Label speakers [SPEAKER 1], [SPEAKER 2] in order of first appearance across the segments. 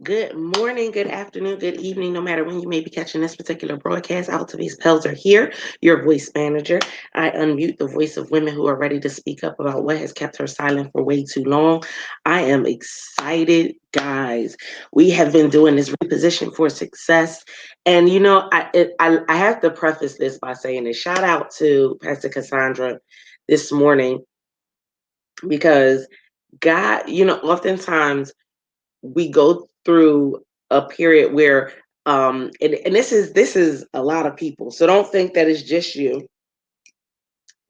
[SPEAKER 1] Good morning, good afternoon, good evening, no matter when you may be catching this particular broadcast. Altavis Pelzer here, your voice manager. I unmute the voice of women who are ready to speak up about what has kept her silent for way too long. I am excited, guys. We have been doing this reposition for success. And I have to preface this by saying a shout out to Pastor Cassandra this morning because God, oftentimes we go through a period where and this is a lot of people, so don't think that it's just you.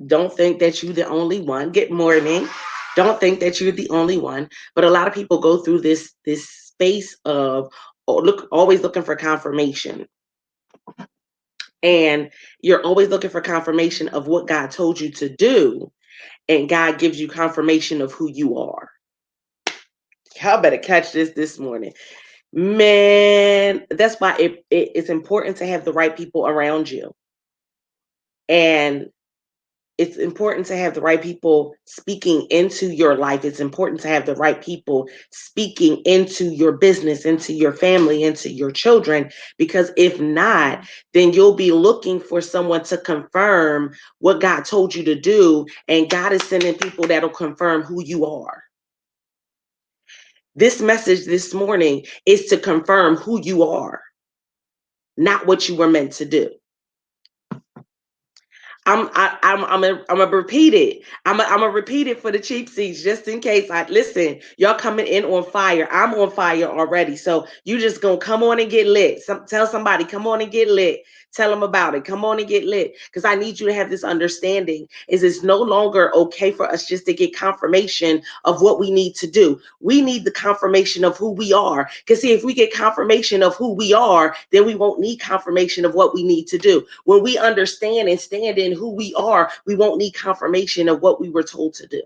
[SPEAKER 1] Don't think that you're the only one. Good morning. Don't think that you're the only one, but a lot of people go through this space of always looking for confirmation, and you're always looking for confirmation of what God told you to do, and God gives you confirmation of who you are. Y'all better catch this morning. Man, that's why it's important to have the right people around you. And it's important to have the right people speaking into your life. It's important to have the right people speaking into your business, into your family, into your children. Because if not, then you'll be looking for someone to confirm what God told you to do. And God is sending people that'll confirm who you are. This message this morning is to confirm who you are, not what you were meant to do. I'm gonna repeat it. I'm gonna repeat it for the cheap seats just in case. Listen, y'all coming in on fire. I'm on fire already, so you just gonna come on and get lit. Tell somebody, come on and get lit. Tell them about it. Come on and get lit, because I need you to have this understanding. Is it's no longer okay for us just to get confirmation of what we need to do. We need the confirmation of who we are. Because see, if we get confirmation of who we are, then we won't need confirmation of what we need to do. When we understand and stand in who we are, we won't need confirmation of what we were told to do.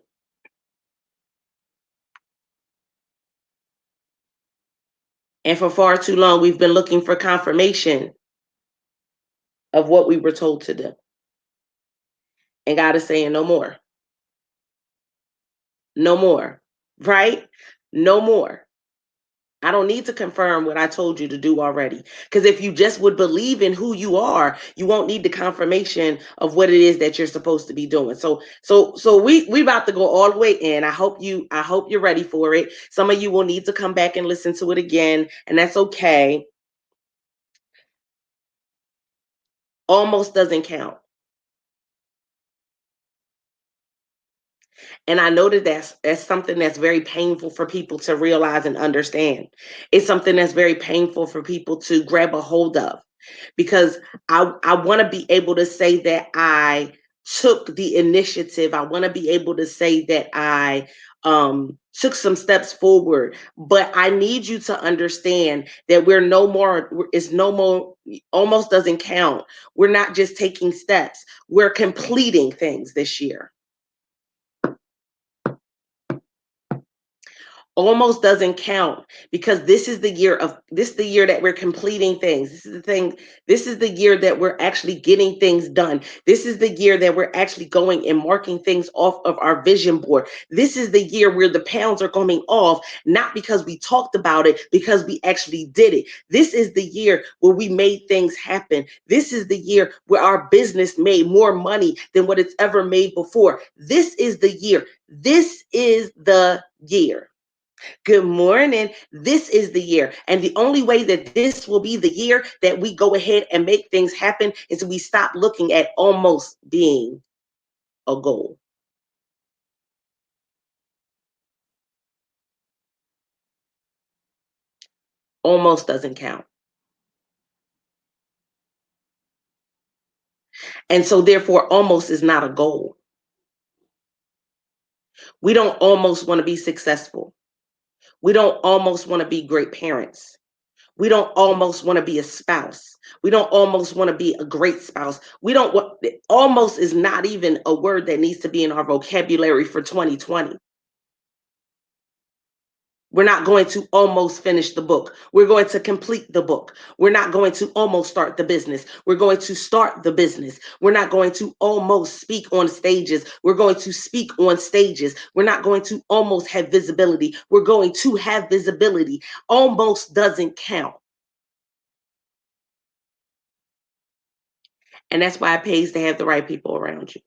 [SPEAKER 1] And for far too long, we've been looking for confirmation of what we were told to do. And God is saying, no more. No more. Right? No more. I don't need to confirm what I told you to do already. Because if you just would believe in who you are, you won't need the confirmation of what it is that you're supposed to be doing. So we about to go all the way in. I hope you're ready for it. Some of you will need to come back and listen to it again, and that's okay. Almost doesn't count. And I know that that's something that's very painful for people to realize and understand. It's something that's very painful for people to grab a hold of, because I want to be able to say that I took the initiative. I want to be able to say that I took some steps forward, but I need you to understand that we're no more, it's no more, almost doesn't count. We're not just taking steps, we're completing things this year. Almost doesn't count, because this is the year that we're completing things. This is the year that we're actually getting things done. This is the year that we're actually going and marking things off of our vision board. This is the year where the pounds are coming off, not because we talked about it, because we actually did it. This is the year where we made things happen. This is the year where our business made more money than what it's ever made before. This is the year. This is the year. Good morning. This is the year. And the only way that this will be the year that we go ahead and make things happen is we stop looking at almost being a goal. Almost doesn't count. And so therefore, almost is not a goal. We don't almost want to be successful. We don't almost want to be great parents. We don't almost want to be a spouse. We don't almost want to be a great spouse. We don't want, almost is not even a word that needs to be in our vocabulary for 2020. We're not going to almost finish the book. We're going to complete the book. We're not going to almost start the business. We're going to start the business. We're not going to almost speak on stages. We're going to speak on stages. We're not going to almost have visibility. We're going to have visibility. Almost doesn't count. And that's why it pays to have the right people around you.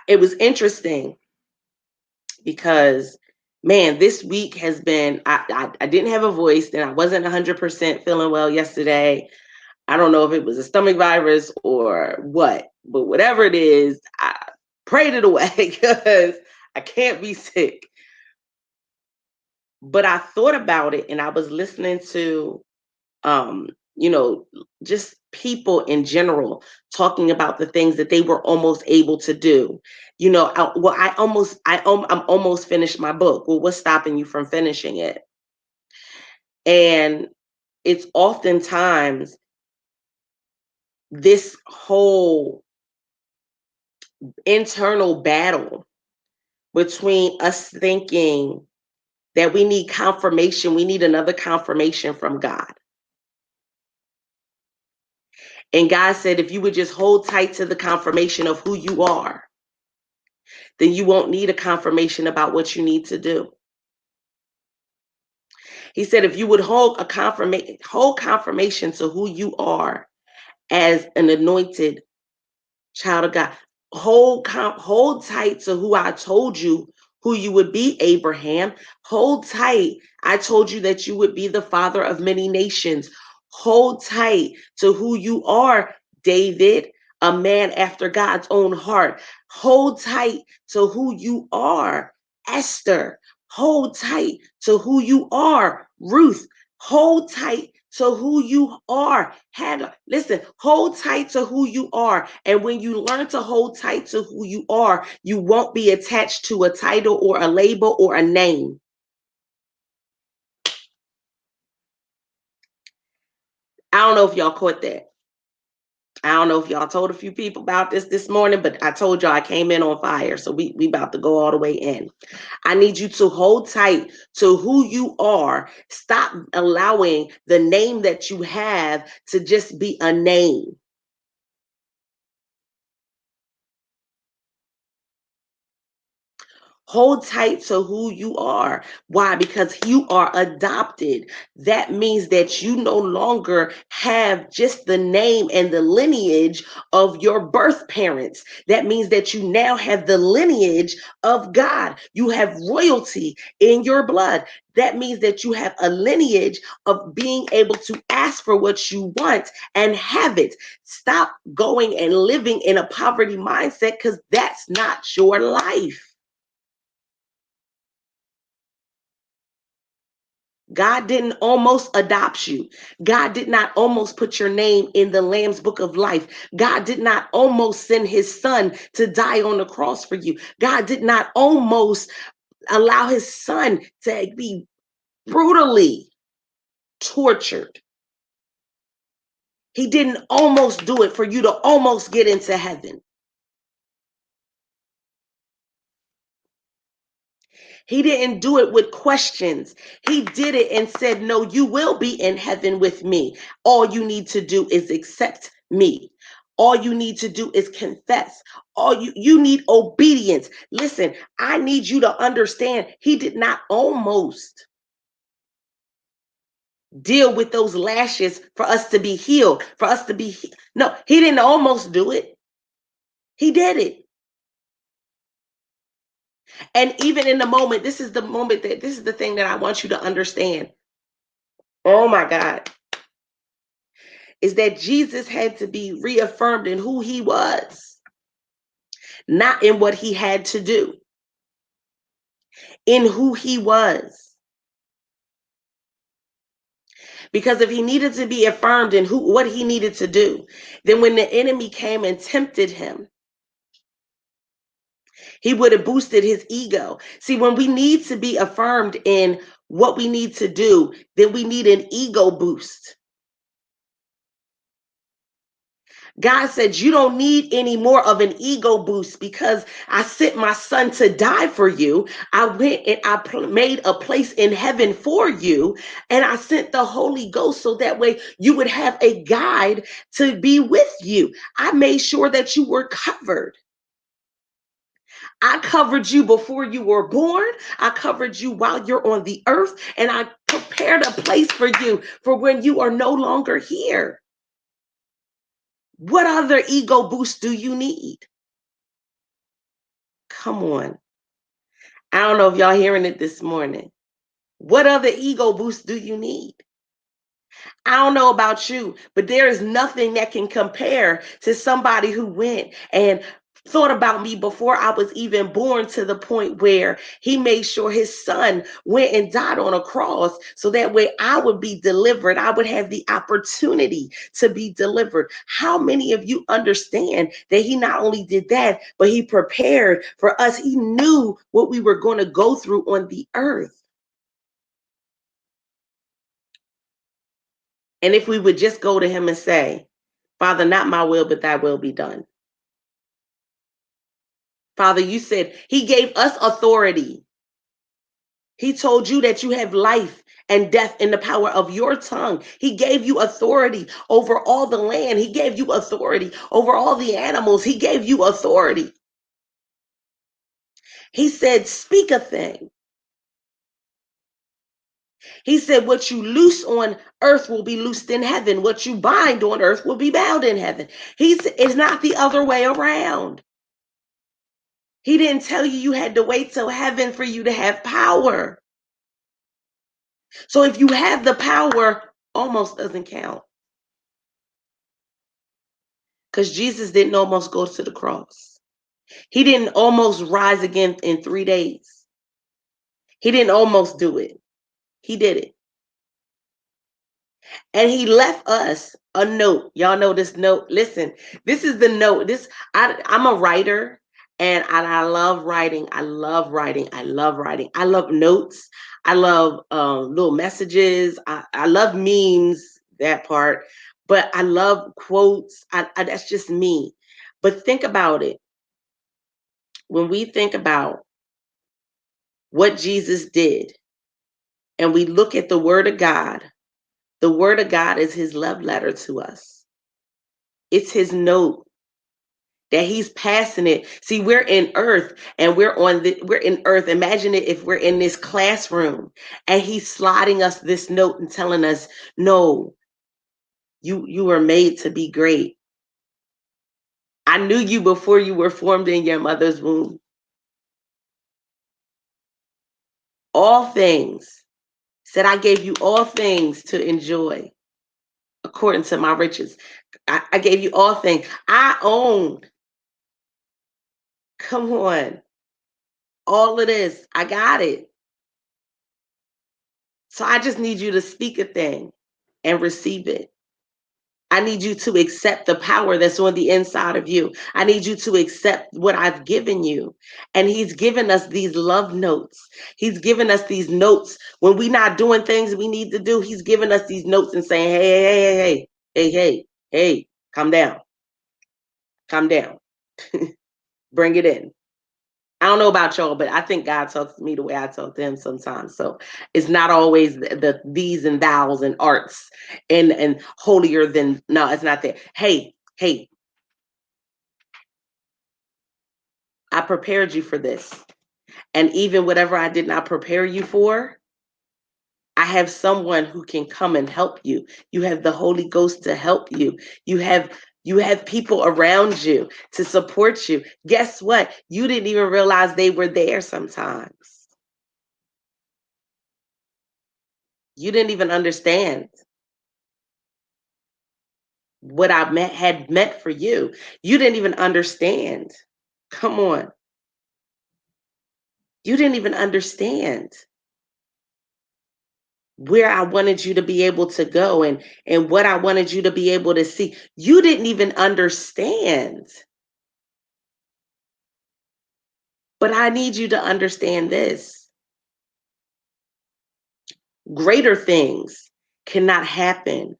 [SPEAKER 1] It was interesting because, man, this week has been, I didn't have a voice, and I wasn't 100% feeling well yesterday. I don't know if it was a stomach virus or what, but whatever it is, I prayed it away because I can't be sick. But I thought about it, and I was listening to um, you know, just people in general talking about the things that they were almost able to do. I'm almost finished my book. Well, what's stopping you from finishing it? And it's oftentimes this whole internal battle between us thinking that we need confirmation, we need another confirmation from God. And God said, if you would just hold tight to the confirmation of who you are, then you won't need a confirmation about what you need to do. He said, if you would hold confirmation to who you are as an anointed child of God. Hold tight to who I told you who you would be, Abraham. Hold tight. I told you that you would be the father of many nations. Hold tight to who you are, David, a man after God's own heart. Hold tight to who you are, Esther. Hold tight to who you are, Ruth. Hold tight to who you are, Hannah. Listen, hold tight to who you are. And when you learn to hold tight to who you are, you won't be attached to a title or a label or a name. I don't know if y'all caught that. I don't know if y'all told a few people about this morning, but I told y'all I came in on fire. So we about to go all the way in. I need you to hold tight to who you are. Stop allowing the name that you have to just be a name. Hold tight to who you are. Why? Because you are adopted. That means that you no longer have just the name and the lineage of your birth parents. That means that you now have the lineage of God. You have royalty in your blood. That means that you have a lineage of being able to ask for what you want and have it. Stop going and living in a poverty mindset because that's not your life. God didn't almost adopt you. God did not almost put your name in the Lamb's book of life. God did not almost send his son to die on the cross for you. God did not almost allow his son to be brutally tortured. He didn't almost do it for you to almost get into heaven. He didn't do it with questions. He did it and said, no, you will be in heaven with me. All you need to do is accept me. All you need to do is confess. You need obedience. Listen, I need you to understand he did not almost deal with those lashes for us to be healed, for us to be no, he didn't almost do it. He did it. And even in the moment, this is the moment that this is the thing that I want you to understand. Oh my God. Is that Jesus had to be reaffirmed in who he was, not in what he had to do, in who he was. Because if he needed to be affirmed in what he needed to do, then when the enemy came and tempted him, he would have boosted his ego. See, when we need to be affirmed in what we need to do, then we need an ego boost. God said, you don't need any more of an ego boost because I sent my son to die for you. I went and made a place in heaven for you. And I sent the Holy Ghost so that way you would have a guide to be with you. I made sure that you were covered. I covered you before you were born. I covered you while you're on the earth. And I prepared a place for you for when you are no longer here. What other ego boost do you need? Come on. I don't know if y'all hearing it this morning. What other ego boost do you need? I don't know about you, but there is nothing that can compare to somebody who went and thought about me before I was even born, to the point where he made sure his son went and died on a cross so that way I would be delivered. I would have the opportunity to be delivered. How many of you understand that he not only did that, but he prepared for us? He knew what we were going to go through on the earth. And if we would just go to him and say, Father, not my will, but thy will be done. Father, you said he gave us authority. He told you that you have life and death in the power of your tongue. He gave you authority over all the land. He gave you authority over all the animals. He gave you authority. He said, speak a thing. He said, what you loose on earth will be loosed in heaven. What you bind on earth will be bound in heaven. He said, it's not the other way around. He didn't tell you you had to wait till heaven for you to have power. So if you have the power, almost doesn't count. Because Jesus didn't almost go to the cross. He didn't almost rise again in 3 days. He didn't almost do it. He did it. And he left us a note. Y'all know this note. Listen, this is the note. I'm a writer, and I love writing. I love writing. I love writing. I love notes. I love little messages. I love memes, that part. But I love quotes. That's just me. But think about it. When we think about what Jesus did and we look at the Word of God, the Word of God is his love letter to us. It's his note that he's passing it. See, we're in earth and we're in earth. Imagine it if we're in this classroom and he's sliding us this note and telling us, no, you were made to be great. I knew you before you were formed in your mother's womb. All things. Said, I gave you all things to enjoy according to my riches. I gave you all things. I own. Come on. All of this. I got it. So I just need you to speak a thing and receive it. I need you to accept the power that's on the inside of you. I need you to accept what I've given you. And he's given us these love notes. He's given us these notes when we're not doing things we need to do. He's given us these notes and saying, hey, calm down. Calm down. Bring it in. I don't know about y'all, but I think God talks to me the way I talk to him sometimes. So it's not always the these and thous and arts and holier than, no, it's not that. Hey, I prepared you for this. And even whatever I did not prepare you for, I have someone who can come and help you. You have the Holy Ghost to help you. You have people around you to support you. Guess what? You didn't even realize they were there sometimes. You didn't even understand what had meant for you. You didn't even understand. Come on. You didn't even understand where I wanted you to be able to go and what I wanted you to be able to see. You didn't even understand. But I need you to understand this. Greater things cannot happen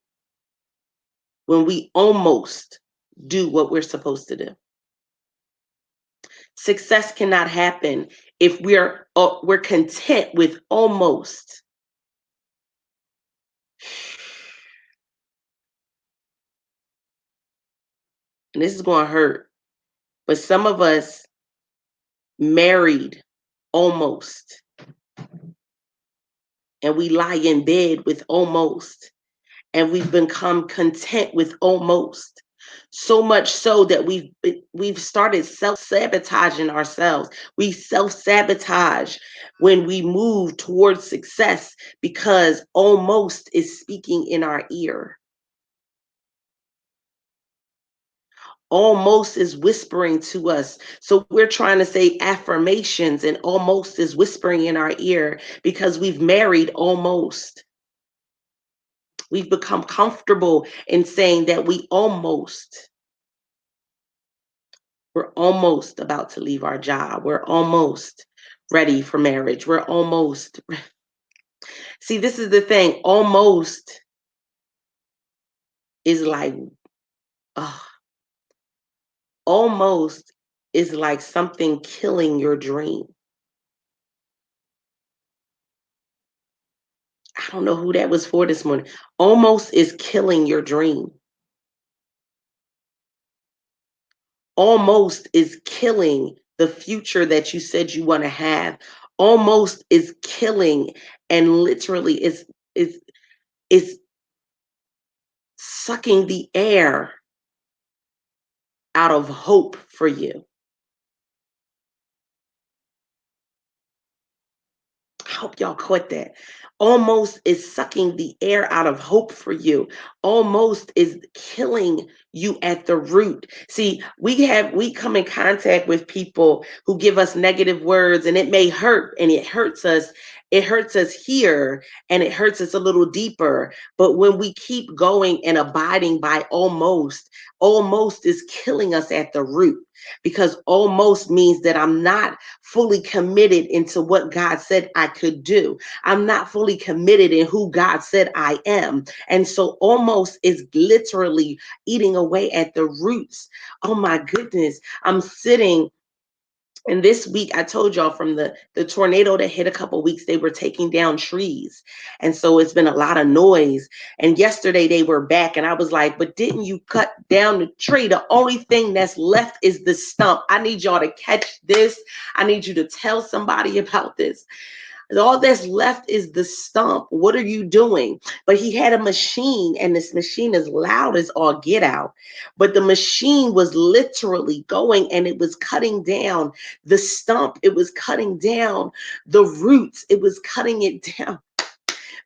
[SPEAKER 1] when we almost do what we're supposed to do. Success cannot happen if we're content with almost. And this is going to hurt, but some of us married almost, and we lie in bed with almost, and we've become content with almost. So much so that we've started self-sabotaging ourselves. We self-sabotage when we move towards success because almost is speaking in our ear. Almost is whispering to us. So we're trying to say affirmations, and almost is whispering in our ear because we've married almost. We've become comfortable in saying that we're almost about to leave our job. We're almost ready for marriage. We're almost. See, this is the thing. Almost is like, uh, almost is like something killing your dream. I don't know who that was for this morning. Almost is killing your dream. Almost is killing the future that you said you want to have. Almost is killing, and literally is sucking the air out of hope for you. I hope y'all caught that. Almost is sucking the air out of hope for you. Almost is killing you at the root. See, we come in contact with people who give us negative words, and it may hurt, and it hurts us. It hurts us here, and it hurts us a little deeper. But when we keep going and abiding by almost is killing us at the root, because almost means that I'm not fully committed into what God said I could do. I'm not fully committed in who God said I am. And so almost is literally eating away at the roots. Oh my goodness. I'm sitting. And this week, I told y'all from the tornado that hit a couple weeks, they were taking down trees. And so it's been a lot of noise. And yesterday they were back, and I was like, but didn't you cut down the tree? The only thing that's left is the stump. I need y'all to catch this. I need you to tell somebody about this. All that's left is the stump. What are you doing? But he had a machine, and this machine is loud as all get out. But the machine was literally going, and it was cutting down the stump. It was cutting down the roots. It was cutting it down,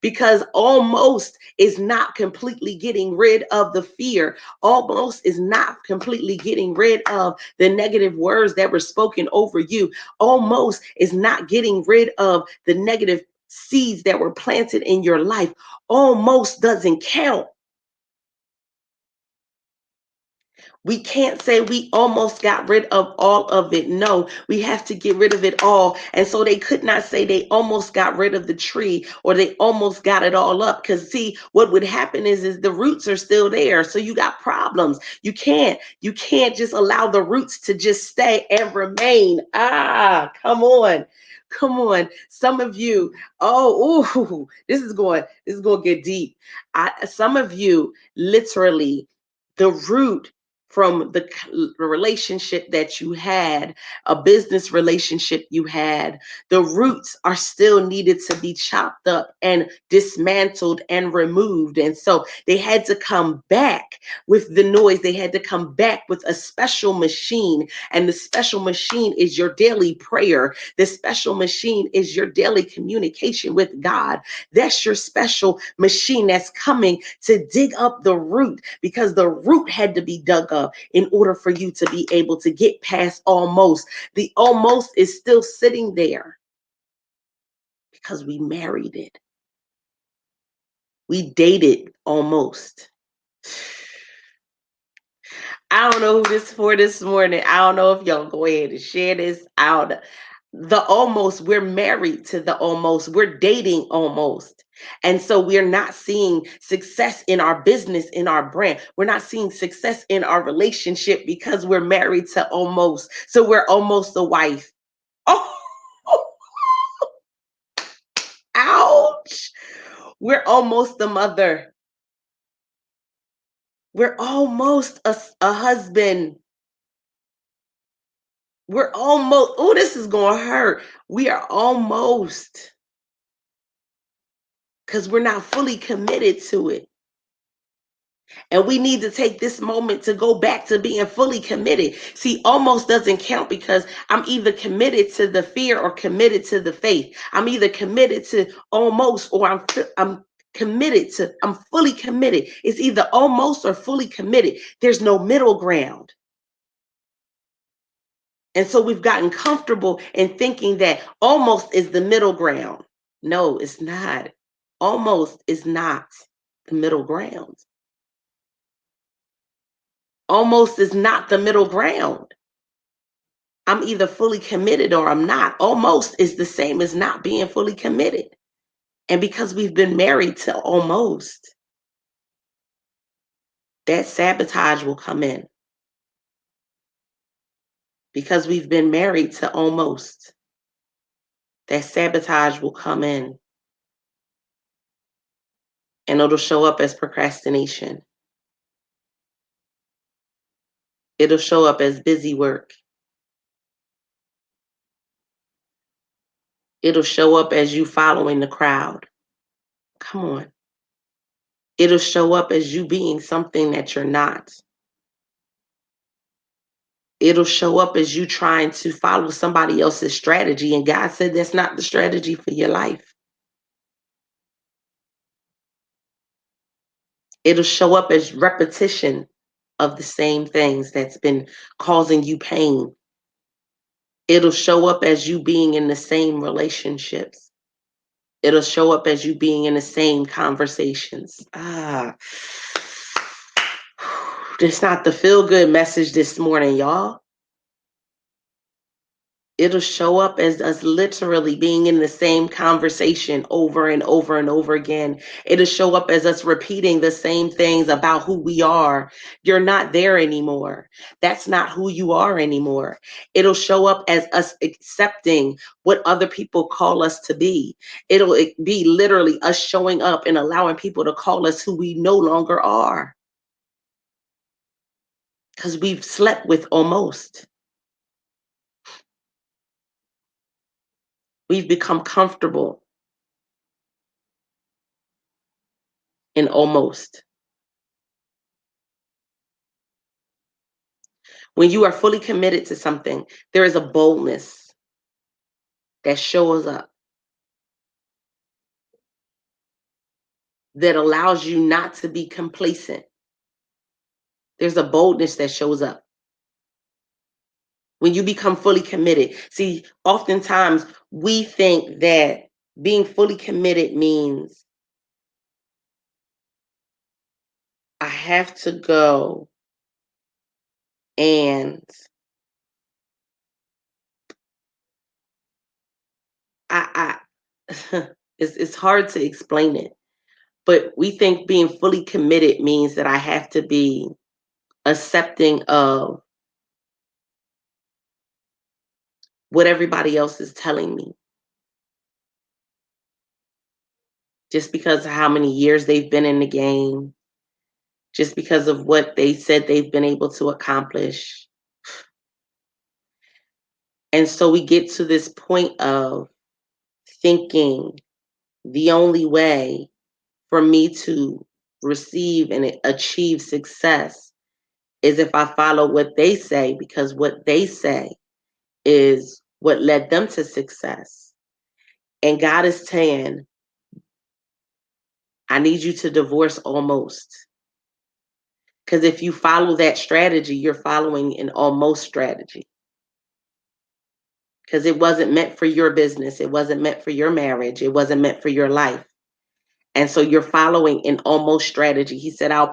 [SPEAKER 1] because almost is not completely getting rid of the fear. Almost is not completely getting rid of the negative words that were spoken over you. Almost is not getting rid of the negative seeds that were planted in your life. Almost doesn't count. We can't say we almost got rid of all of it. No, we have to get rid of it all. And so they could not say they almost got rid of the tree, or they almost got it all up. Because see, what would happen is the roots are still there. So you got problems. You can't just allow the roots to just stay and remain. Come on. Come on. Some of you, this is going to get deep. Some of you literally, the root from the relationship that you had, a business relationship you had, the roots are still needed to be chopped up and dismantled and removed. And so they had to come back with the noise. They had to come back with a special machine. And the special machine is your daily prayer. The special machine is your daily communication with God. That's your special machine that's coming to dig up the root, because the root had to be dug up in order for you to be able to get past almost. The almost is still sitting there because we married it. We dated almost. I don't know who this is for this morning. I don't know if y'all go ahead and share this out. The almost, we're married to the almost. We're dating almost. And so we're not seeing success in our business, in our brand. We're not seeing success in our relationship because we're married to almost. So we're almost a wife. Oh, ouch. We're almost a mother. We're almost a husband. We're almost, oh, this is going to hurt. We are almost, because we're not fully committed to it. And we need to take this moment to go back to being fully committed. See, almost doesn't count because I'm either committed to the fear or committed to the faith. I'm either committed to almost or I'm committed to, I'm fully committed. It's either almost or fully committed. There's no middle ground. And so we've gotten comfortable in thinking that almost is the middle ground. No, it's not. Almost is not the middle ground. Almost is not the middle ground. I'm either fully committed or I'm not. Almost is the same as not being fully committed. And because we've been married to almost, that sabotage will come in. Because we've been married to almost, that sabotage will come in. And it'll show up as procrastination. It'll show up as busy work. It'll show up as you following the crowd. Come on. It'll show up as you being something that you're not. It'll show up as you trying to follow somebody else's strategy. And God said that's not the strategy for your life. It'll show up as repetition of the same things that's been causing you pain. It'll show up as you being in the same relationships. It'll show up as you being in the same conversations. It's not the feel good message this morning, y'all. It'll show up as us literally being in the same conversation over and over and over again. It'll show up as us repeating the same things about who we are. You're not there anymore. That's not who you are anymore. It'll show up as us accepting what other people call us to be. It'll be literally us showing up and allowing people to call us who we no longer are. Because we've slept with almost. We've become comfortable in almost. When you are fully committed to something, there is a boldness that shows up that allows you not to be complacent. There's a boldness that shows up when you become fully committed. See, oftentimes we think that being fully committed means I have to go and I it's hard to explain it, but we think being fully committed means that I have to be accepting of what everybody else is telling me just because of how many years they've been in the game, just because of what they said they've been able to accomplish. And so we get to this point of thinking the only way for me to receive and achieve success is if I follow what they say, because what they say is what led them to success. And God is saying, I need you to divorce almost. Because if you follow that strategy, you're following an almost strategy. Because it wasn't meant for your business. It wasn't meant for your marriage. It wasn't meant for your life. And so you're following an almost strategy. He said, I'll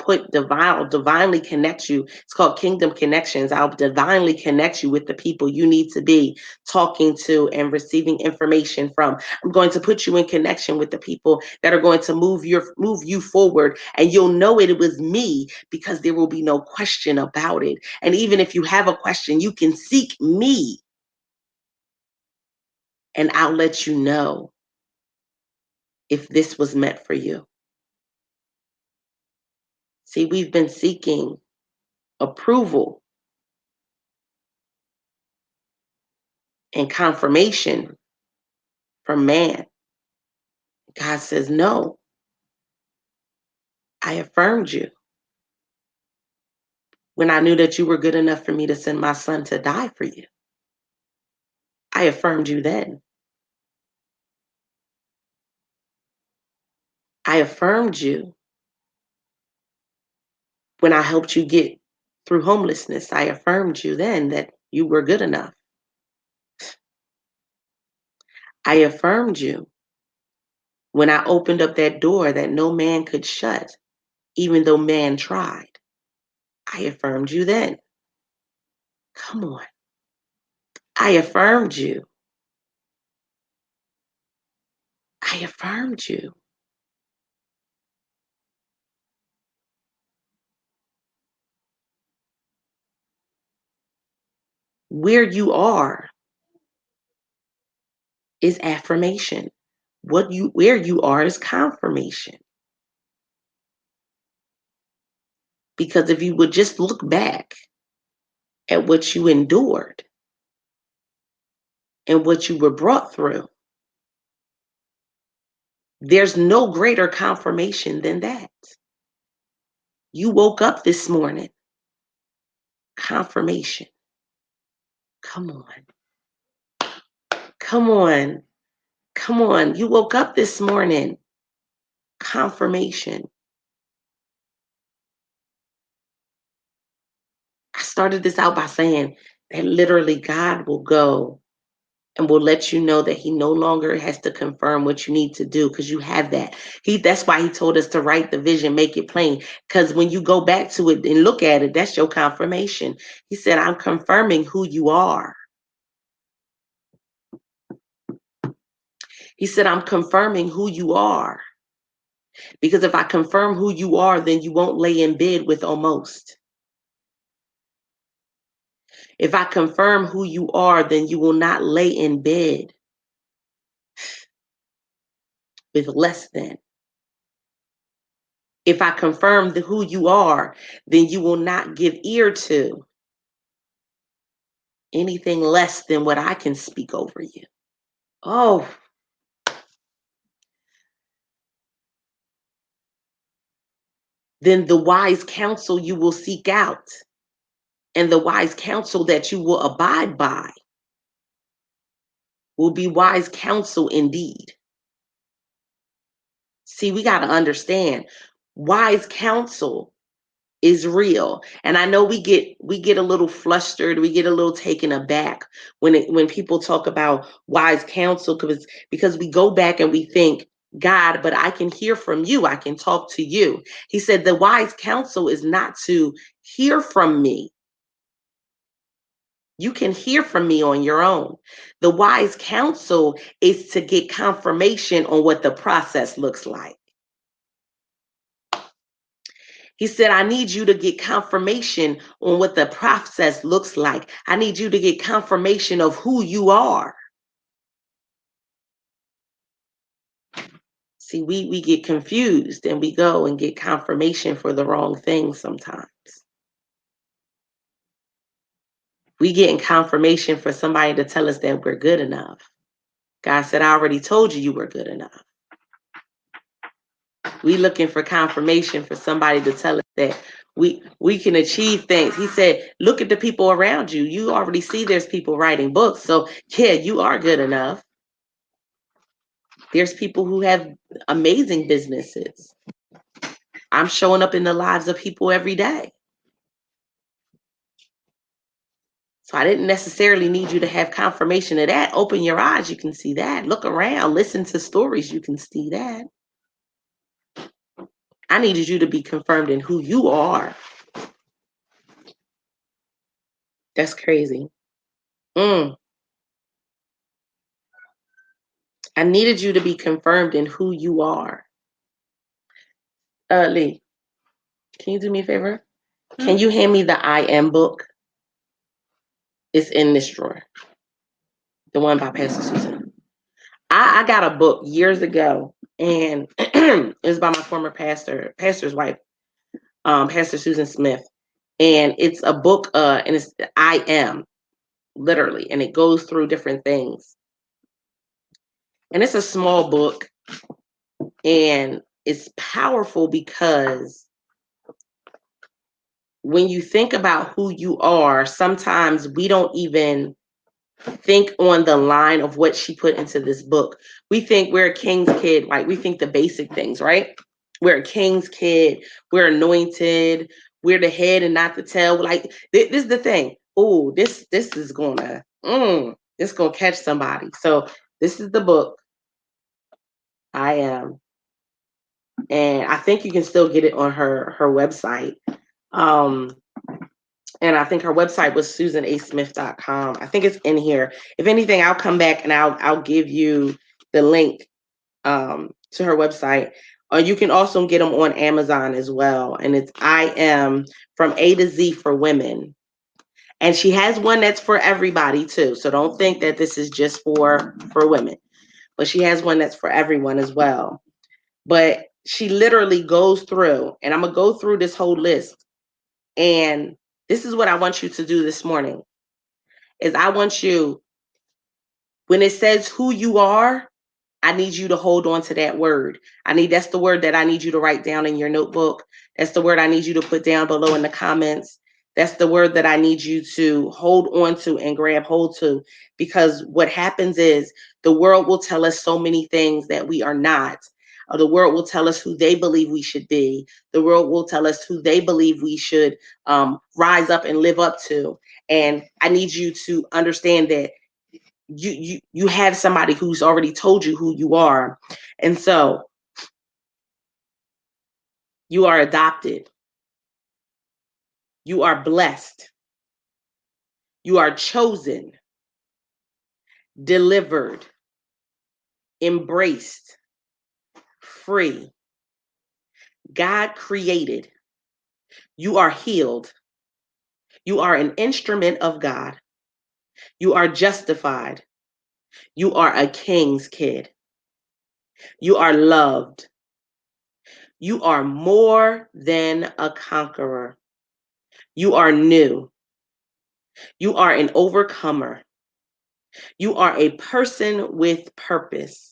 [SPEAKER 1] divinely connect you. It's called Kingdom Connections. I'll divinely connect you with the people you need to be talking to and receiving information from. I'm going to put you in connection with the people that are going to move you forward. And you'll know it was me because there will be no question about it. And even if you have a question, you can seek me and I'll let you know if this was meant for you. See, we've been seeking approval and confirmation from man. God says, no, I affirmed you when I knew that you were good enough for me to send my son to die for you. I affirmed you then. I affirmed you when I helped you get through homelessness. I affirmed you then that you were good enough. I affirmed you when I opened up that door that no man could shut, even though man tried. I affirmed you then. Come on. I affirmed you. I affirmed you. Where you are is affirmation. Where you are is confirmation. Because if you would just look back at what you endured and what you were brought through, there's no greater confirmation than that. You woke up this morning. Confirmation. Come on. Come on. Come on. You woke up this morning. Confirmation. I started this out by saying that literally God will go and will let you know that he no longer has to confirm what you need to do because you have that. That's why he told us to write the vision, make it plain. Because when you go back to it and look at it, that's your confirmation. He said, I'm confirming who you are. He said, I'm confirming who you are. Because if I confirm who you are, then you won't lay in bed with almost. If I confirm who you are, then you will not lay in bed with less than. If I confirm who you are, then you will not give ear to anything less than what I can speak over you. Oh, then the wise counsel you will seek out and the wise counsel that you will abide by will be wise counsel indeed. See, we got to understand wise counsel is real. And I know we get a little flustered, we get a little taken aback when people talk about wise counsel because we go back and we think, God, but I can hear from you. I can talk to you. He said the wise counsel is not to hear from me. You can hear from me on your own. The wise counsel is to get confirmation on what the process looks like. He said, I need you to get confirmation on what the process looks like. I need you to get confirmation of who you are. See, we get confused and we go and get confirmation for the wrong thing sometimes. We getting confirmation for somebody to tell us that we're good enough. God said, I already told you were good enough. We looking for confirmation for somebody to tell us that we can achieve things. He said, look at the people around you. You already see there's people writing books. So yeah, you are good enough. There's people who have amazing businesses. I'm showing up in the lives of people every day. So I didn't necessarily need you to have confirmation of that. Open your eyes, you can see that. Look around, listen to stories, you can see that. I needed you to be confirmed in who you are. That's crazy. Mm. I needed you to be confirmed in who you are. Lee, can you do me a favor? Can you hand me the I Am book? It's in this drawer. The one by Pastor Susan. I got a book years ago, and it was by my former pastor's wife, Pastor Susan Smith. And it's a book, and it's I Am, literally, and it goes through different things. And it's a small book, and it's powerful because when you think about who you are, sometimes we don't even think on the line of what she put into this book. We think we're a king's kid, right? We think the basic things, right? We're a king's kid. We're anointed. We're the head and not the tail. Like this is the thing. Oh, this is this gonna catch somebody. So this is the book. I Am, and I think you can still get it on her website. Um, and I think her website was susanasmith.com. I think it's in here. If anything, I'll come back and I'll give you the link to her website. You can also get them on Amazon as well. And it's I Am From A to Z for Women. And she has one that's for everybody too. So don't think that this is just for women. But she has one that's for everyone as well. But she literally goes through, and I'm going to go through this whole list. And this is what I want you to do this morning. Is I want you, when it says who you are, I need you to hold on to that word. That's the word that I need you to write down in your notebook. That's the word I need you to put down below in the comments. That's the word that I need you to hold on to and grab hold to, because what happens is the world will tell us so many things that we are not. The world will tell us who they believe we should be. The world will tell us who they believe we should rise up and live up to. And I need you to understand that you have somebody who's already told you who you are. And so you are adopted, you are blessed, you are chosen, delivered, embraced, free, God created, you are healed, you are an instrument of God, you are justified, you are a king's kid, you are loved, you are more than a conqueror, you are new, you are an overcomer, you are a person with purpose.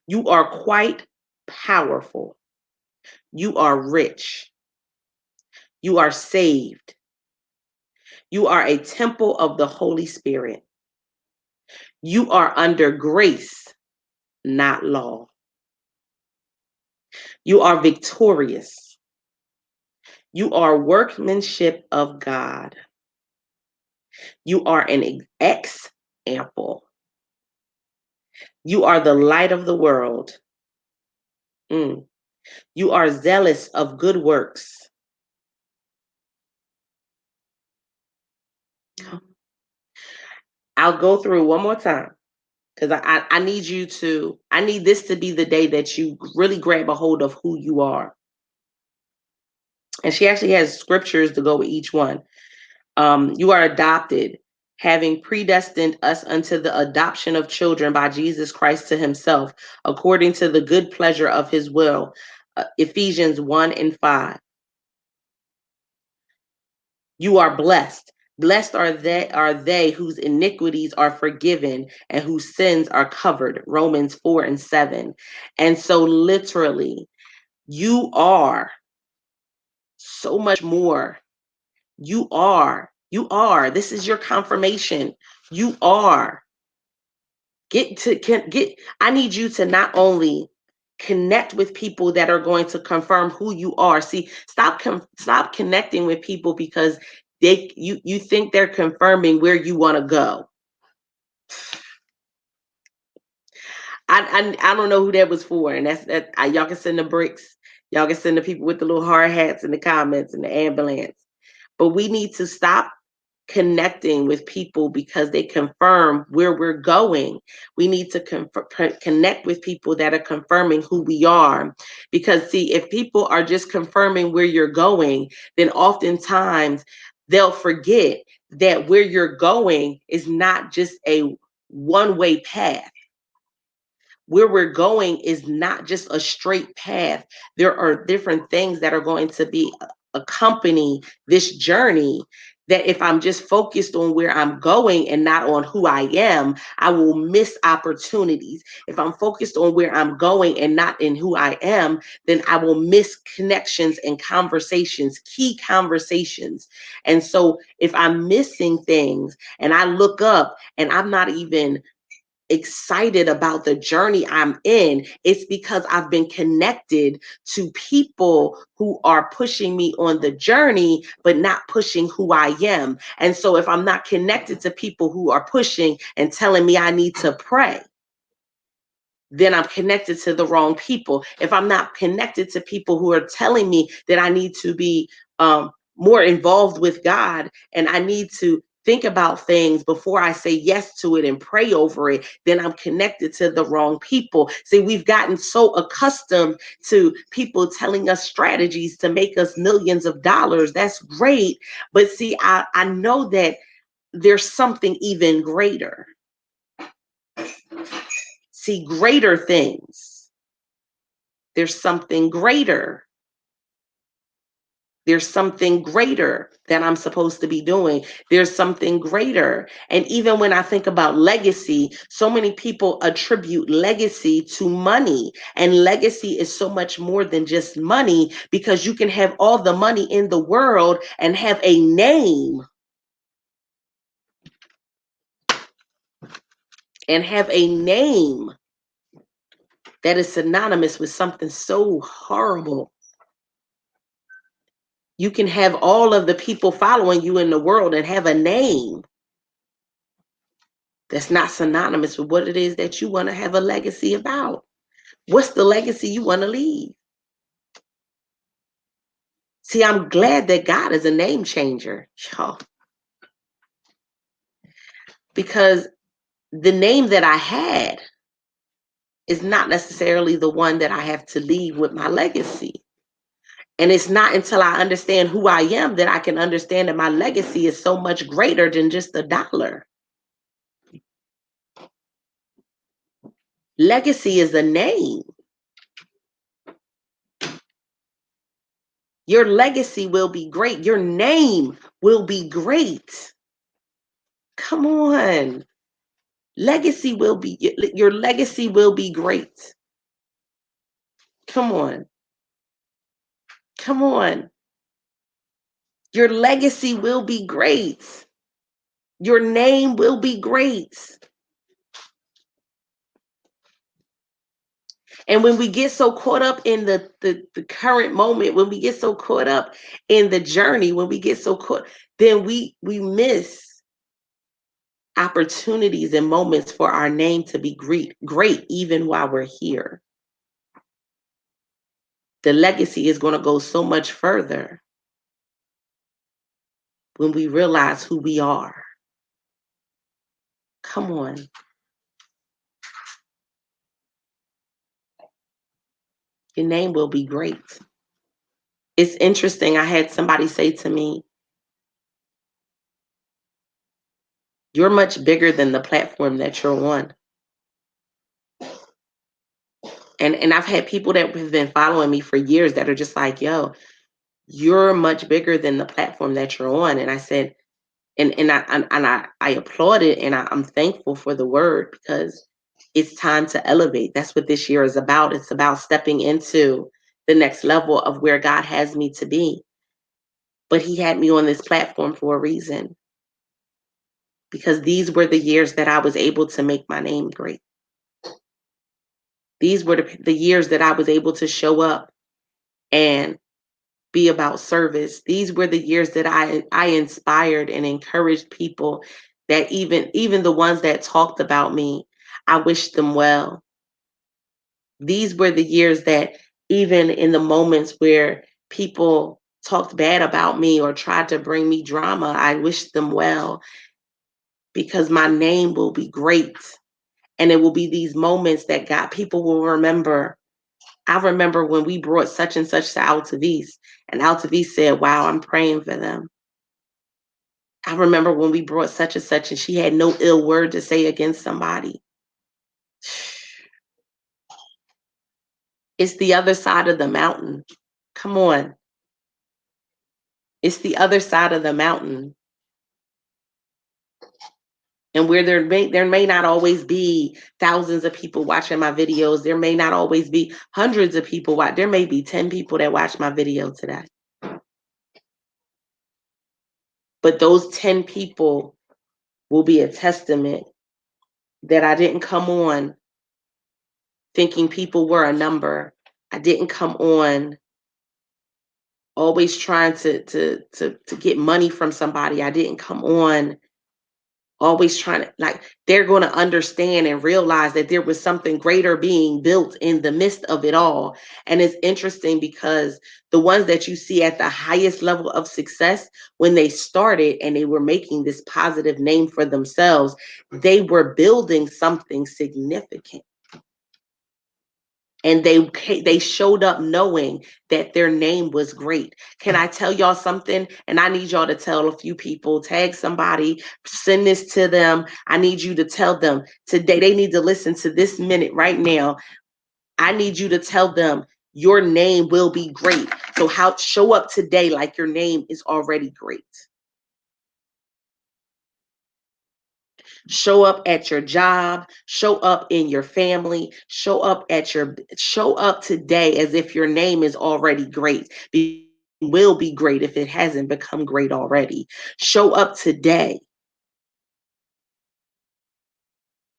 [SPEAKER 1] You are quite powerful. You are rich. You are saved. You are a temple of the Holy Spirit. You are under grace, not law. You are victorious. You are workmanship of God. You are an example. You are the light of the world. You are zealous of good works. I'll go through one more time, because I need I need this to be the day that you really grab a hold of who you are. And she actually has scriptures to go with each one. You are adopted, having predestined us unto the adoption of children by Jesus Christ to himself, according to the good pleasure of his will. Ephesians 1:5. You are blessed. Blessed are they whose iniquities are forgiven and whose sins are covered. Romans 4:7. And so literally, you are so much more. This is your confirmation. You are. I need you to not only connect with people that are going to confirm who you are. See, stop connecting with people because you think they're confirming where you want to go. I don't know who that was for, and y'all can send the bricks Y'all can send the people with the little hard hats in the comments and the ambulance. But we need to stop connecting with people because they confirm where we're going. We need to connect with people that are confirming who we are. Because, see, if people are just confirming where you're going, then oftentimes they'll forget that where you're going is not just a one-way path. Where we're going is not just a straight path. There are different things that are going to be accompany this journey, that if I'm just focused on where I'm going and not on who I am, I will miss opportunities. If I'm focused on where I'm going and not in who I am, then I will miss connections and conversations, key conversations. And so if I'm missing things and I look up and I'm not even excited about the journey I'm in, it's because I've been connected to people who are pushing me on the journey, but not pushing who I am. And so if I'm not connected to people who are pushing and telling me I need to pray, then I'm connected to the wrong people. If I'm not connected to people who are telling me that I need to be more involved with God and I need to think about things before I say yes to it and pray over it, then I'm connected to the wrong people. See, we've gotten so accustomed to people telling us strategies to make us millions of dollars. That's great. But see, I know that there's something even greater. See, greater things. There's something greater. There's something greater that I'm supposed to be doing. There's something greater. And even when I think about legacy, so many people attribute legacy to money. And legacy is so much more than just money, because you can have all the money in the world and have a name. And have a name that is synonymous with something so horrible. You can have all of the people following you in the world and have a name that's not synonymous with what it is that you want to have a legacy about. What's the legacy you want to leave? See, I'm glad that God is a name changer, y'all, because the name that I had is not necessarily the one that I have to leave with my legacy. And it's not until I understand who I am that I can understand that my legacy is so much greater than just a dollar. Legacy is a name. Your legacy will be great. Your name will be great. Come on. Your legacy will be great. Come on. Come on. Your legacy will be great. Your name will be great. And when we get so caught up in the current moment, when we get so caught up in the journey, when we get so caught, then we miss opportunities and moments for our name to be great even while we're here. The legacy is going to go so much further when we realize who we are. Come on. Your name will be great. It's interesting. I had somebody say to me, you're much bigger than the platform that you're on. And I've had people that have been following me for years that are just like, yo, you're much bigger than the platform that you're on. And I said, I applaud it, and I'm thankful for the word, because it's time to elevate. That's what this year is about. It's about stepping into the next level of where God has me to be. But he had me on this platform for a reason, because these were the years that I was able to make my name great. These were the years that I was able to show up and be about service. These were the years that I inspired and encouraged people, that even the ones that talked about me, I wished them well. These were the years that Even in the moments where people talked bad about me or tried to bring me drama, I wish them well because my name will be great. And it will be these moments that God people will remember. I remember when we brought such and such to Altavis, and Altavis said, "Wow, I'm praying for them." I remember when we brought such and such, and she had no ill word to say against somebody. It's the other side of the mountain. Come on. It's the other side of the mountain. And where there may not always be thousands of people watching my videos. There may not always be hundreds of people watch. There may be 10 people that watch my video today. But those 10 people will be a testament that I didn't come on thinking people were a number. I didn't come on always trying to get money from somebody. I didn't come on always trying to, like, they're going to understand and realize that there was something greater being built in the midst of it all. And it's interesting because the ones that you see at the highest level of success, when they started and they were making this positive name for themselves, they were building something significant, and they showed up knowing that their name was great. Can I tell y'all something? And I need y'all to tell a few people, tag somebody, send this to them. I need you to tell them today. They need to listen to this minute right now. I need you to tell them your name will be great. So how show up today like your name is already great. Show up at your job, show up in your family, show up today as if your name is already great. Will be great if it hasn't become great already. Show up today.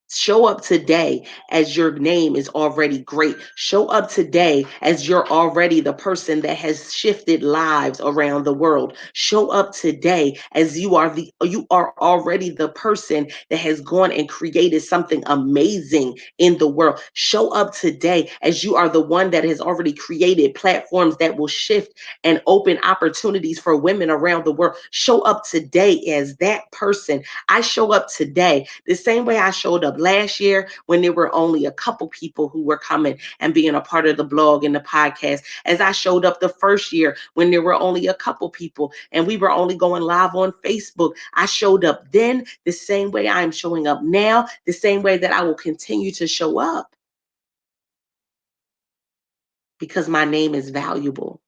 [SPEAKER 1] Show up today as your name is already great. Show up today as you're already the person that has shifted lives around the world. Show up today as you are already the person that has gone and created something amazing in the world. Show up today as you are the one that has already created platforms that will shift and open opportunities for women around the world. Show up today as that person. I show up today the same way I showed up last year when there were only a couple people who were coming and being a part of the blog and the podcast, as I showed up the first year when there were only a couple people and we were only going live on Facebook. I showed up then the same way I'm showing up now, the same way that I will continue to show up, because my name is valuable.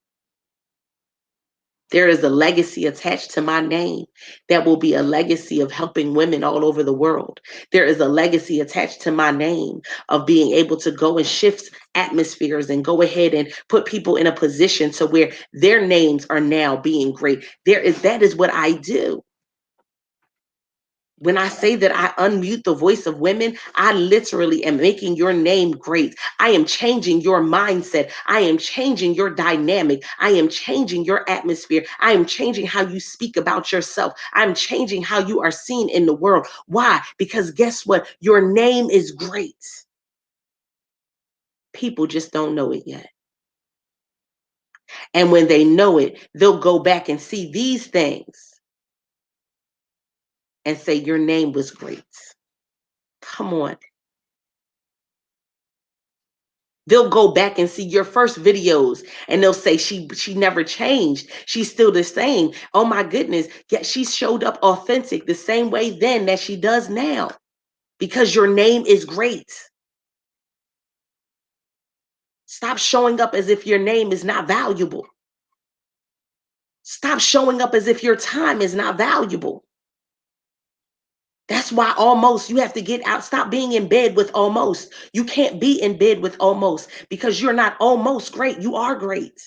[SPEAKER 1] There is a legacy attached to my name that will be a legacy of helping women all over the world. There is a legacy attached to my name of being able to go and shift atmospheres and go ahead and put people in a position to where their names are now being great. That is what I do. When I say that I unmute the voice of women, I literally am making your name great. I am changing your mindset. I am changing your dynamic. I am changing your atmosphere. I am changing how you speak about yourself. I'm changing how you are seen in the world. Why? Because guess what? Your name is great. People just don't know it yet. And when they know it, they'll go back and see these things and say, your name was great. Come on. They'll go back and see your first videos and they'll say she never changed. She's still the same. Oh my goodness. Yet she showed up authentic the same way then that she does now, because your name is great. Stop showing up as if your name is not valuable. Stop showing up as if your time is not valuable. That's why almost you have to get out. Stop being in bed with almost. You can't be in bed with almost, because you're not almost great. You are great.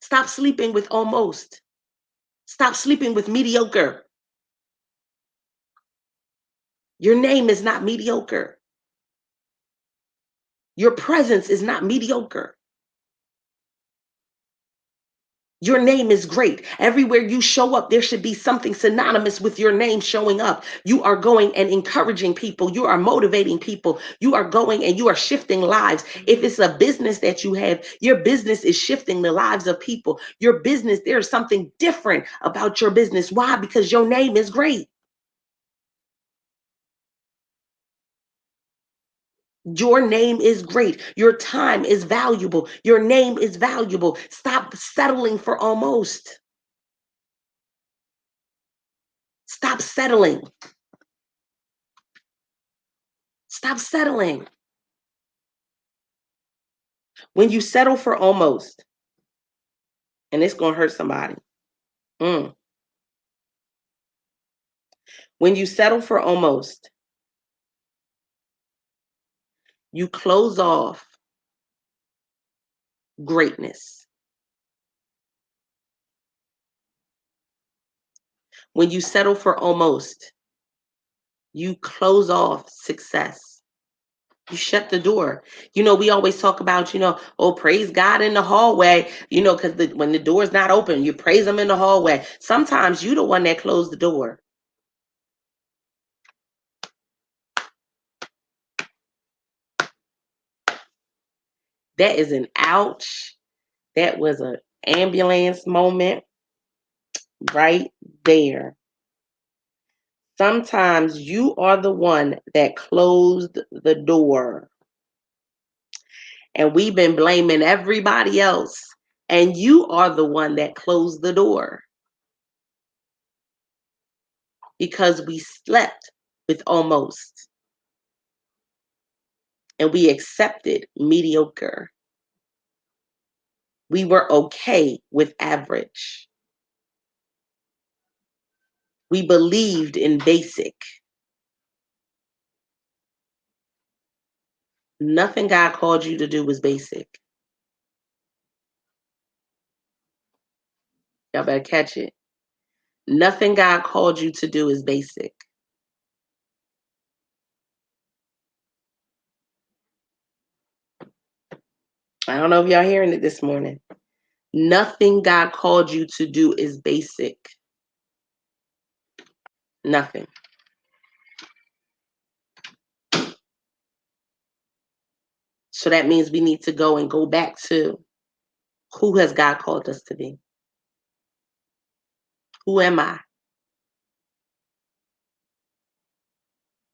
[SPEAKER 1] Stop sleeping with almost. Stop sleeping with mediocre. Your name is not mediocre. Your presence is not mediocre. Your name is great. Everywhere you show up, there should be something synonymous with your name showing up. You are going and encouraging people. You are motivating people. You are going and you are shifting lives. If it's a business that you have, your business is shifting the lives of people. Your business, there's something different about your business. Why? Because your name is great. Your name is great. Your time is valuable. Your name is valuable. Stop settling for almost. Stop settling. Stop settling. When you settle for almost, and it's going to hurt somebody. Mm. When you settle for almost, you close off greatness. When you settle for almost, you close off success. You shut the door. We always talk about, oh, praise God in the hallway, because when the door's not open, you praise him in the hallway. Sometimes you the one that closed the door. That is an ouch. That was an ambulance moment right there. Sometimes you are the one that closed the door. And we've been blaming everybody else. And you are the one that closed the door because we slept with almost and we accepted mediocre. We were okay with average. We believed in basic. Nothing God called you to do was basic. Y'all better catch it. Nothing God called you to do is basic. I don't know if y'all hearing it this morning. Nothing God called you to do is basic. Nothing. So that means we need to go back to who has God called us to be? Who am I?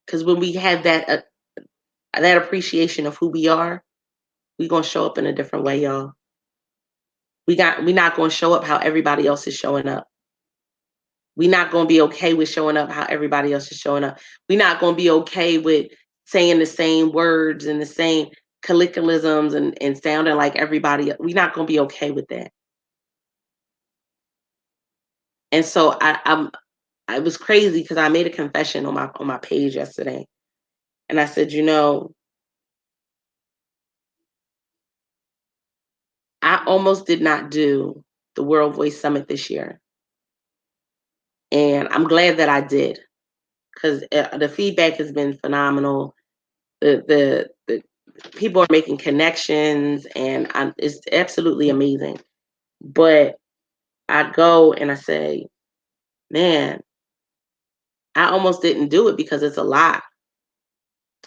[SPEAKER 1] Because when we have that appreciation of who we are, we're gonna show up in a different way, y'all. We're not gonna show up how everybody else is showing up. We're not gonna be okay with showing up how everybody else is showing up. We're not gonna be okay with saying the same words and the same colloquialisms and sounding like everybody. We're not gonna be okay with that. And so I was crazy because I made a confession on my page yesterday. And I said, I almost did not do the World Voice Summit this year. And I'm glad that I did because the feedback has been phenomenal. The people are making connections and it's absolutely amazing. But I go and I say, man, I almost didn't do it because it's a lot.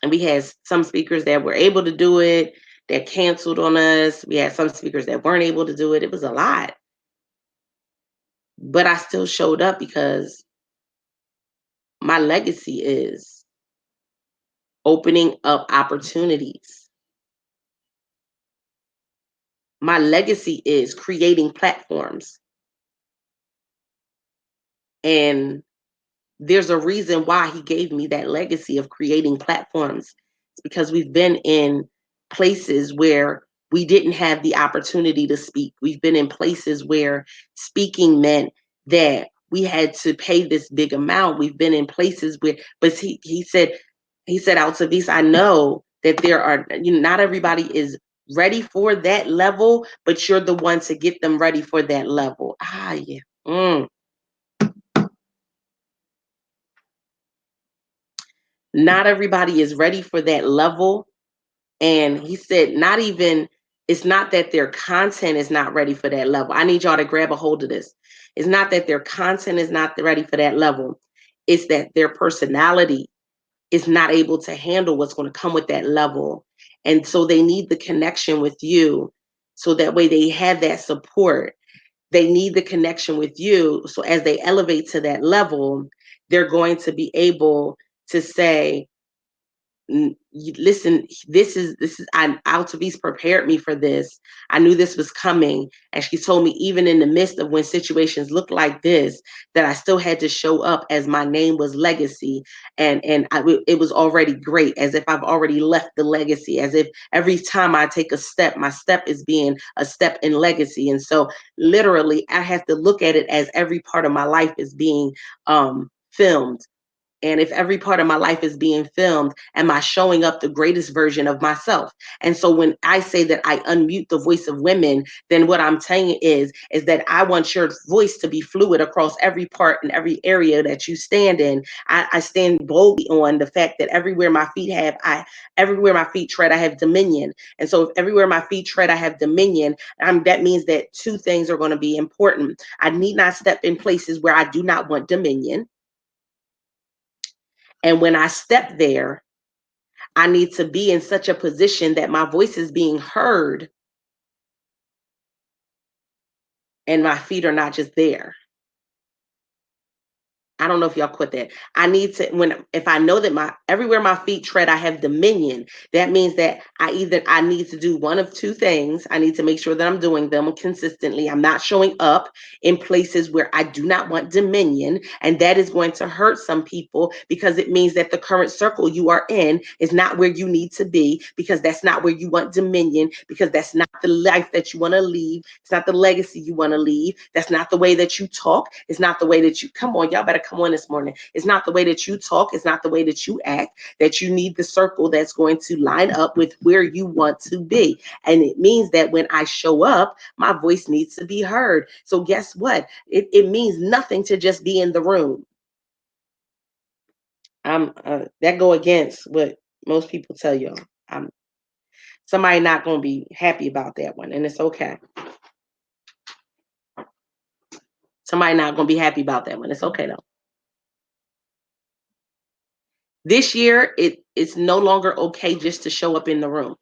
[SPEAKER 1] And we had some speakers that were able to do it that canceled on us. We had some speakers that weren't able to do it. It was a lot. But I still showed up because my legacy is opening up opportunities. My legacy is creating platforms. And there's a reason why he gave me that legacy of creating platforms. It's because we've been in places where we didn't have the opportunity to speak. We've been in places where speaking meant that we had to pay this big amount. We've been in places where, but he said, Altavis, I know that there are, not everybody is ready for that level, but you're the one to get them ready for that level. Ah, yeah. Not everybody is ready for that level. And he said, not even It's not that their content is not ready for that level. I need y'all to grab a hold of this. It's not that their content is not ready for that level. It's that their personality is not able to handle what's going to come with that level. And so they need the connection with you. So that way they have that support. They need the connection with you. So as they elevate to that level, they're going to be able to say, listen, this is I Altavis prepared me for this. I knew this was coming. And she told me, even in the midst of when situations look like this, that I still had to show up as my name was legacy. It was already great, as if I've already left the legacy, as if every time I take a step, my step is being a step in legacy. And so literally I have to look at it as every part of my life is being filmed. And if every part of my life is being filmed, am I showing up the greatest version of myself? And so when I say that I unmute the voice of women, then what I'm saying is that I want your voice to be fluid across every part and every area that you stand in. I stand boldly on the fact that everywhere my feet tread, I have dominion. And so if everywhere my feet tread, I have dominion, that means that two things are going to be important. I need not step in places where I do not want dominion. And when I step there, I need to be in such a position that my voice is being heard and my feet are not just there. I don't know if y'all caught that. I need to, if I know that everywhere my feet tread, I have dominion. That means that I need to do one of two things. I need to make sure that I'm doing them consistently. I'm not showing up in places where I do not want dominion. And that is going to hurt some people, because it means that the current circle you are in is not where you need to be, because that's not where you want dominion, because that's not the life that you want to leave. It's not the legacy you want to leave. That's not the way that you talk. It's not the way that you, come on, y'all better come on this morning. It's not the way that you talk. It's not the way that you act. That you need the circle that's going to line up with where you want to be. And it means that when I show up, my voice needs to be heard. So guess what? It means nothing to just be in the room. That go against what most people tell you. I'm somebody not going to be happy about that one, and it's okay. Somebody not going to be happy about that one. It's okay though. This year, it's no longer okay just to show up in the room.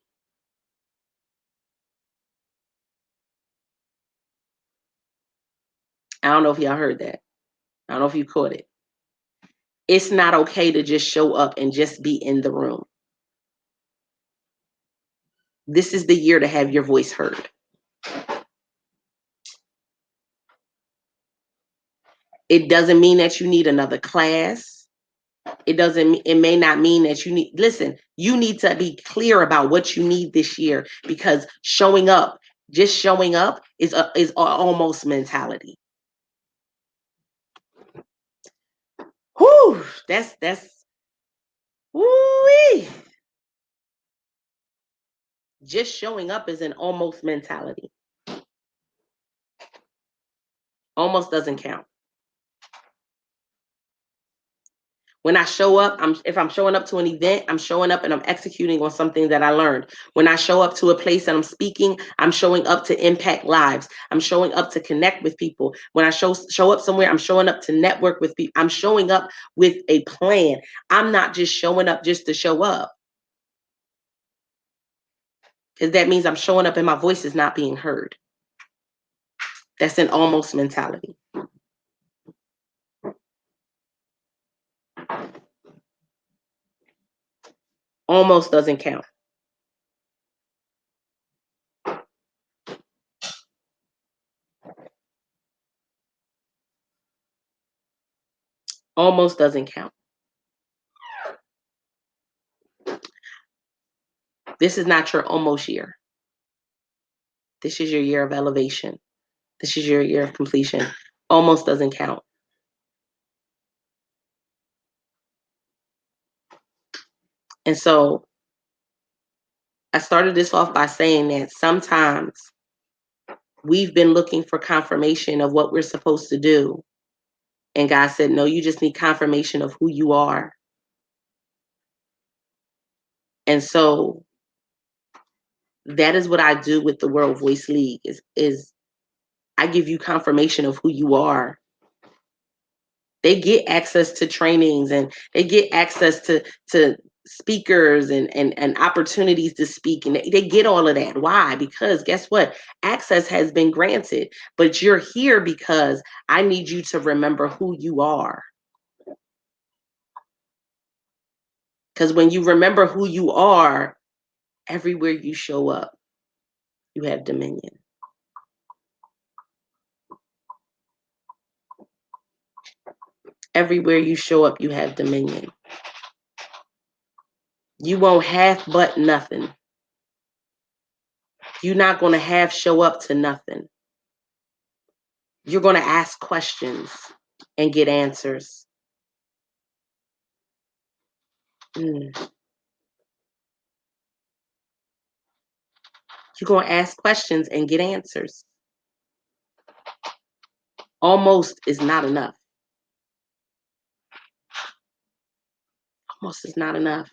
[SPEAKER 1] I don't know if y'all heard that. I don't know if you caught it. It's not okay to just show up and just be in the room. This is the year to have your voice heard. It doesn't mean that you need another class. It may not mean that you need, listen, you need to be clear about what you need this year, because just showing up is almost mentality. Whew, that's whoo-wee. Just showing up is an almost mentality. Almost doesn't count. When I show up, if I'm showing up to an event, I'm showing up and I'm executing on something that I learned. When I show up to a place and I'm speaking, I'm showing up to impact lives. I'm showing up to connect with people. When I show up somewhere, I'm showing up to network with people. I'm showing up with a plan. I'm not just showing up just to show up, because that means I'm showing up and my voice is not being heard. That's an almost mentality. Almost doesn't count. Almost doesn't count. This is not your almost year. This is your year of elevation. This is your year of completion. Almost doesn't count. And so I started this off by saying that sometimes we've been looking for confirmation of what we're supposed to do. And God said, no, you just need confirmation of who you are. And so That is what I do with the World Voice League is I give you confirmation of who you are. They get access to trainings and they get access to speakers and opportunities to speak, and they get all of that. Why? Because guess what? Access has been granted, but you're here because I need you to remember who you are. Because when you remember who you are, everywhere you show up, you have dominion. Everywhere you show up, you have dominion. You won't half but nothing. You're not going to half show up to nothing. You're going to ask questions and get answers. Mm. You're going to ask questions and get answers. Almost is not enough. Almost is not enough.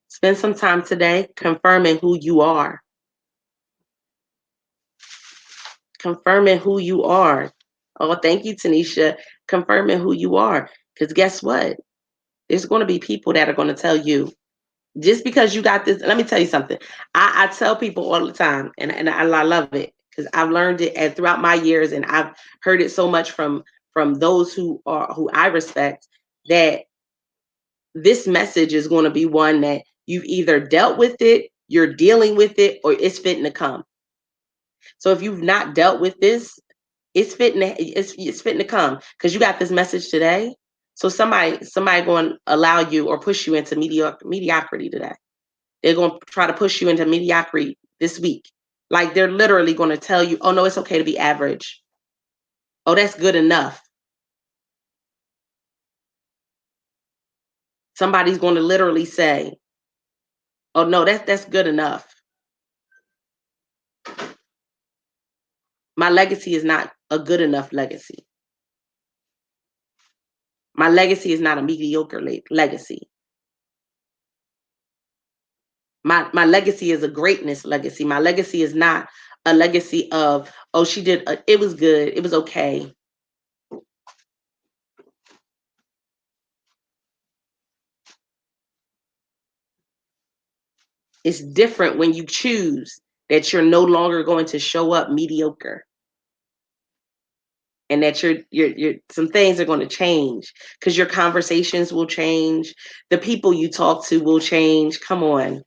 [SPEAKER 1] Spend some time today confirming who you are. Confirming who you are. Oh, thank you, Tanisha. Confirming who you are. Because guess what? There's going to be people that are going to tell you, just because you got this, let me tell you something. I tell people all the time, and I love it because I've learned it and throughout my years, and I've heard it so much from those who I respect, that this message is going to be one that you've either dealt with it, you're dealing with it, or it's fitting to come. So if you've not dealt with this, it's fitting to come because you got this message today. So somebody going to allow you or push you into mediocrity today. They're going to try to push you into mediocrity this week. Like they're literally going to tell you, oh, no, it's okay to be average. Oh, that's good enough. Somebody's going to literally say, oh, no, that's good enough. My legacy is not a good enough legacy. My legacy is not a mediocre legacy. My legacy is a greatness legacy. My legacy is not a legacy of, oh, she did, it was good. It was okay. It's different when you choose that you're no longer going to show up mediocre, and that you're some things are going to change because your conversations will change. The people you talk to will change. Come on.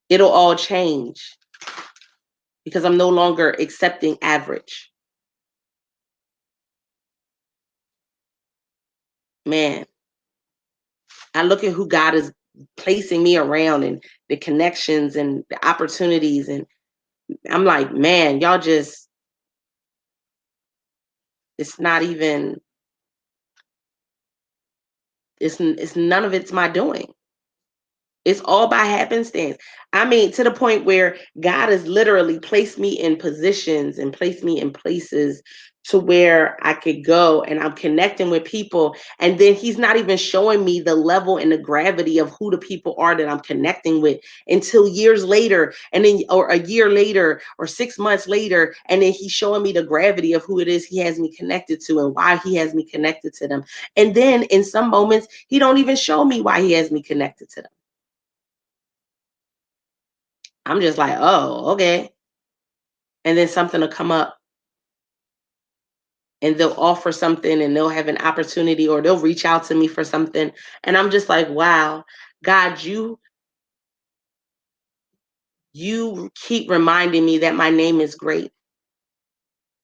[SPEAKER 1] It'll all change because I'm no longer accepting average. Man, I look at who God is placing me around and the connections and the opportunities, and I'm like, man, y'all just, it's not even, it's none of it's my doing. It's all by happenstance. I mean, to the point where God has literally placed me in positions and placed me in places to where I could go, and I'm connecting with people. And then He's not even showing me the level and the gravity of who the people are that I'm connecting with until years later, and then, or a year later, or 6 months later. And then He's showing me the gravity of who it is He has me connected to and why He has me connected to them. And then in some moments, He don't even show me why He has me connected to them. I'm just like, oh, okay. And then something will come up and they'll offer something and they'll have an opportunity or they'll reach out to me for something. And I'm just like, wow, God, you keep reminding me that my name is great,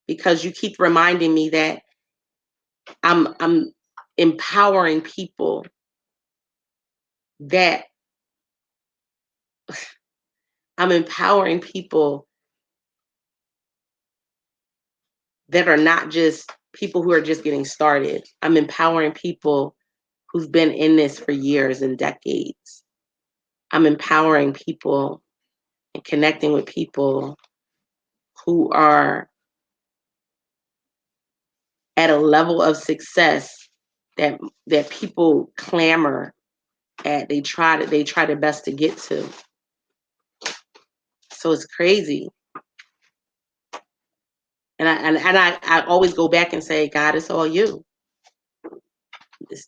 [SPEAKER 1] because you keep reminding me that I'm empowering people, that I'm empowering people that are not just people who are just getting started. I'm empowering people who've been in this for years and decades. I'm empowering people and connecting with people who are at a level of success that people clamor they tried their best to get to. So it's crazy. And I always go back and say, God, it's all you.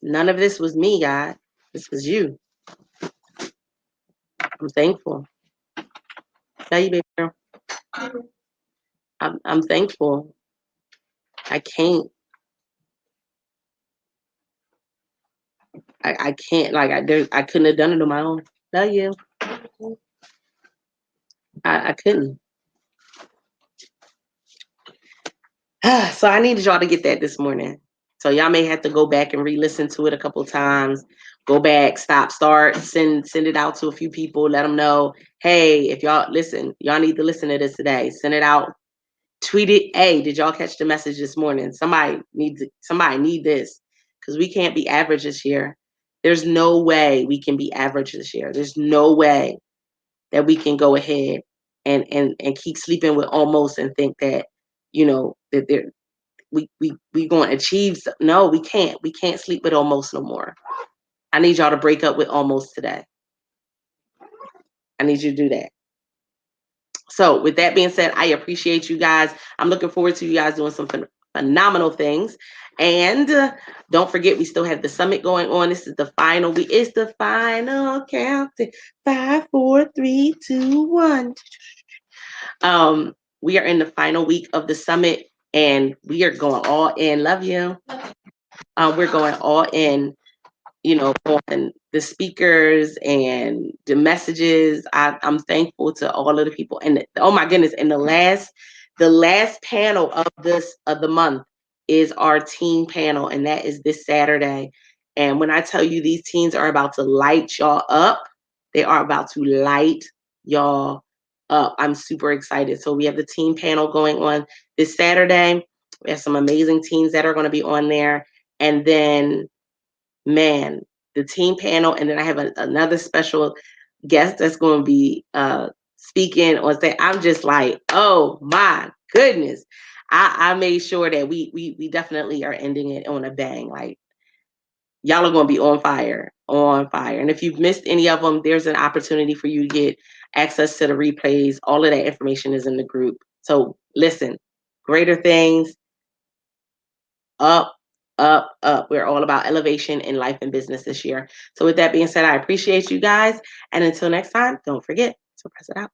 [SPEAKER 1] None of this was me, God. This was you. I'm thankful. Tell you, baby girl. I'm thankful. I can't. I can't. Like I couldn't have done it on my own. Tell you. I couldn't. So I needed y'all to get that this morning. So y'all may have to go back and re-listen to it a couple times. Go back, stop, start, send it out to a few people. Let them know, hey, if y'all listen, y'all need to listen to this today. Send it out. Tweet it. Hey, did y'all catch the message this morning? Somebody need this, because we can't be average this year. There's no way we can be average this year. There's no way that we can go ahead and keep sleeping with almost and think that that we going to achieve. No, we can't. We can't sleep with almost no more. I need y'all to break up with almost today. I need you to do that. So with that being said, I appreciate you guys. I'm looking forward to you guys doing some phenomenal things. And don't forget, we still have the summit going on. This is the final week. It's the final countdown. 5, 4, 3, 2, 1. We are in the final week of the summit, and we are going all in. Love you. We're going all in, on the speakers and the messages. I'm thankful to all of the people. And oh my goodness, and the last panel of the month is our teen panel, and that is this Saturday. And when I tell you these teens are about to light y'all up, they are about to light y'all up. I'm super excited. So we have the teen panel going on this Saturday. We have some amazing teens that are going to be on there. And then, man, the team panel, and then I have another special guest that's going to be speaking on stage. I'm just like, oh my goodness. I made sure that we definitely are ending it on a bang. Like, y'all are going to be on fire, on fire. And if you've missed any of them, there's an opportunity for you to get access to the replays. All of that information is in the group. So listen, greater things, up, up, up. We're all about elevation in life and business this year. So with that being said, I appreciate you guys. And until next time, don't forget to press it out.